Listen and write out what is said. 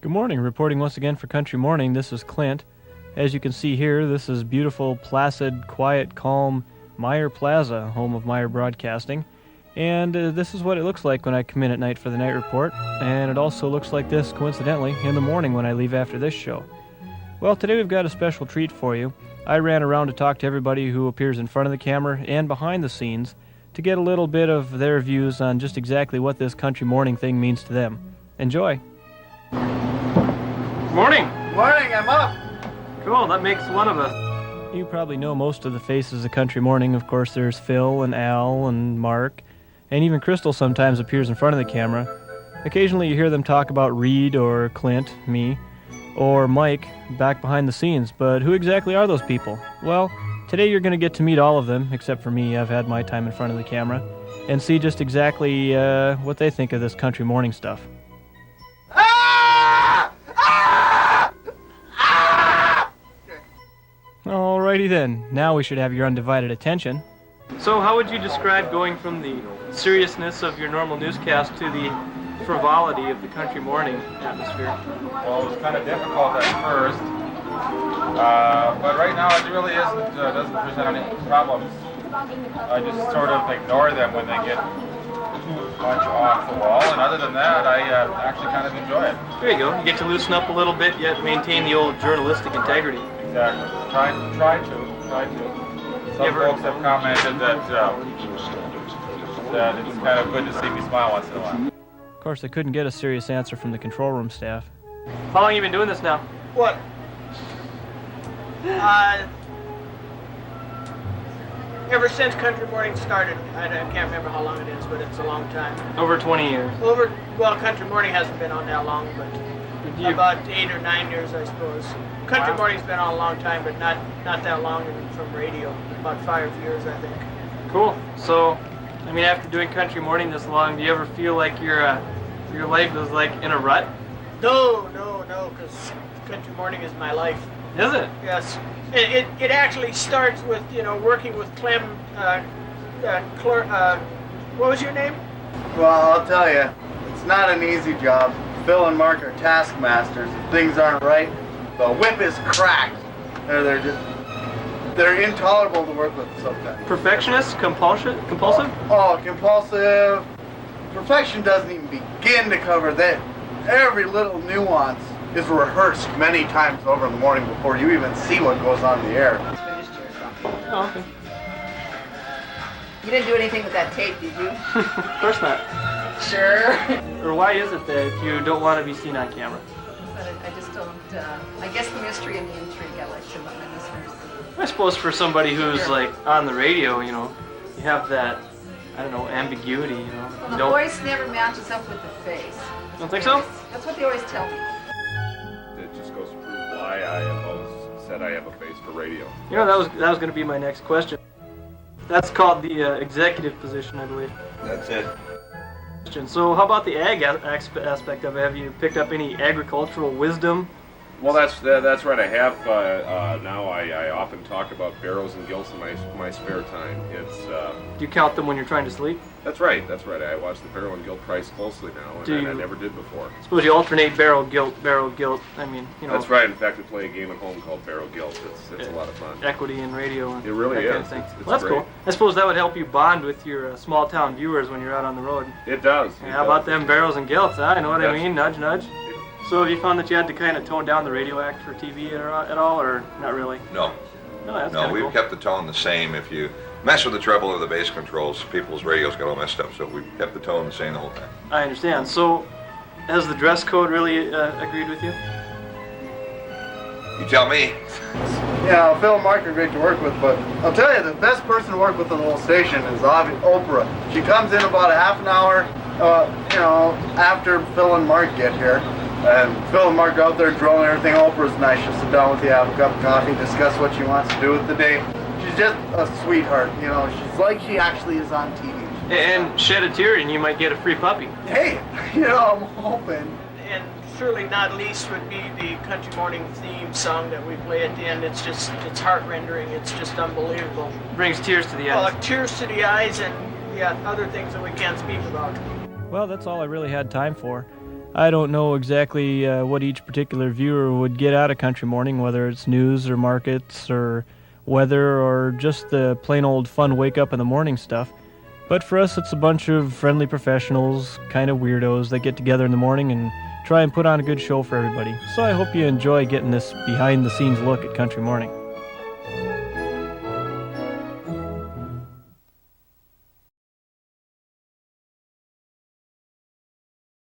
Good morning. Reporting once again for Country Morning, this is Clint. As you can see here, this is beautiful, placid, quiet, calm Meyer Plaza, home of Meyer Broadcasting. And this is what it looks like when I come in at night for the night report. And it also looks like this, coincidentally, in the morning when I leave after this show. Well, today we've got a special treat for you. I ran around to talk to everybody who appears in front of the camera and behind the scenes to get a little bit of their views on just exactly what this Country Morning thing means to them. Enjoy. Morning. Morning, I'm up. Cool, that makes one of us. You probably know most of the faces of Country Morning. Of course, there's Phil and Al and Mark, and even Crystal sometimes appears in front of the camera. Occasionally you hear them talk about Reed or Clint, me, or Mike back behind the scenes, but who exactly are those people? Well, today you're going to get to meet all of them, except for me. I've had my time in front of the camera, and see just exactly what they think of this Country Morning stuff. Alrighty then, now we should have your undivided attention. So how would you describe going from the seriousness of your normal newscast to the frivolity of the Country Morning atmosphere? Well, it was kind of difficult at first, but right now it really doesn't present any problems. I just sort of ignore them when they get too much off the wall, and other than that, I actually kind of enjoy it. There you go. You get to loosen up a little bit, yet maintain the old journalistic integrity. Exactly. Try to. Some folks have commented that it's kind of good to see me smile once in a while. Of course, I couldn't get a serious answer from the control room staff. How long have you been doing this now? What? Ever since Country Morning started. I can't remember how long it is, but it's a long time. Over 20 years. Well, Country Morning hasn't been on that long, but about 8 or 9 years, I suppose. Country Morning's been on a long time, but not that long from radio. About 5 years, I think. Cool. So, I mean, after doing Country Morning this long, do you ever feel like your life is like in a rut? No, because Country Morning is my life. Is it? Yes. It actually starts with, working with Clem, what was your name? Well, I'll tell you, it's not an easy job. Phil and Mark are taskmasters. If things aren't right, the whip is cracked. They're intolerable to work with sometimes. Perfectionist? Compulsive? Oh, compulsive. Perfection doesn't even begin to cover that. Every little nuance is rehearsed many times over in the morning before you even see what goes on in the air. Oh, okay. You didn't do anything with that tape, did you? Of course not. Sure. Or why is it that you don't want to be seen on camera? But I just don't, I guess the mystery and the intrigue I like to let my listeners. I suppose for somebody who's like on the radio, you have that, I don't know, ambiguity, Well, the voice never matches up with the face. Don't think so? That's what they always tell me. It just goes to prove why I have always said I have a face for radio. That was going to be my next question. That's called the executive position, I believe. That's it. So how about the ag aspect of it? Have you picked up any agricultural wisdom? Well, that's right. I have now. I often talk about barrows and gilts in my spare time. It's Do you count them when you're trying to sleep? That's right. I watch the barrow and gilt price closely now, and I never did before. Suppose you alternate barrel gilt. I mean, That's right. In fact, we play a game at home called Barrel Gilt. It's a lot of fun. Equity in radio. And it really that is. Kind of thing. It's Well, that's great. cool. I suppose that would help you bond with your small town viewers when you're out on the road. It does. How about them barrels and gilts? I know what I mean. Nudge, nudge. So have you found that you had to kind of tone down the radio act for TV at all, or not really? No. No, that's No, we've cool. kept the tone the same. If you mess with the treble or the bass controls, people's radios get all messed up, so we've kept the tone the same the whole time. I understand. So has the dress code really agreed with you? You tell me. Yeah, Phil and Mark are great to work with, but I'll tell you, the best person to work with in the whole station is Oprah. She comes in about a half an hour, after Phil and Mark get here. And Phil and Mark go out there drilling everything. Oprah's nice. She'll sit down with you, have a cup of coffee, discuss what she wants to do with the day. She's just a sweetheart, She's like she actually is on TV. And shed a tear and you might get a free puppy. Hey, I'm hoping. And surely not least would be the Country Morning theme song that we play at the end. It's heart-rendering. It's just unbelievable. Brings tears to the eyes. Tears to the eyes and other things that we can't speak about. Well, that's all I really had time for. I don't know exactly what each particular viewer would get out of Country Morning, whether it's news or markets or weather or just the plain old fun wake up in the morning stuff. But for us, it's a bunch of friendly professionals, kind of weirdos that get together in the morning and try and put on a good show for everybody. So I hope you enjoy getting this behind the scenes look at Country Morning.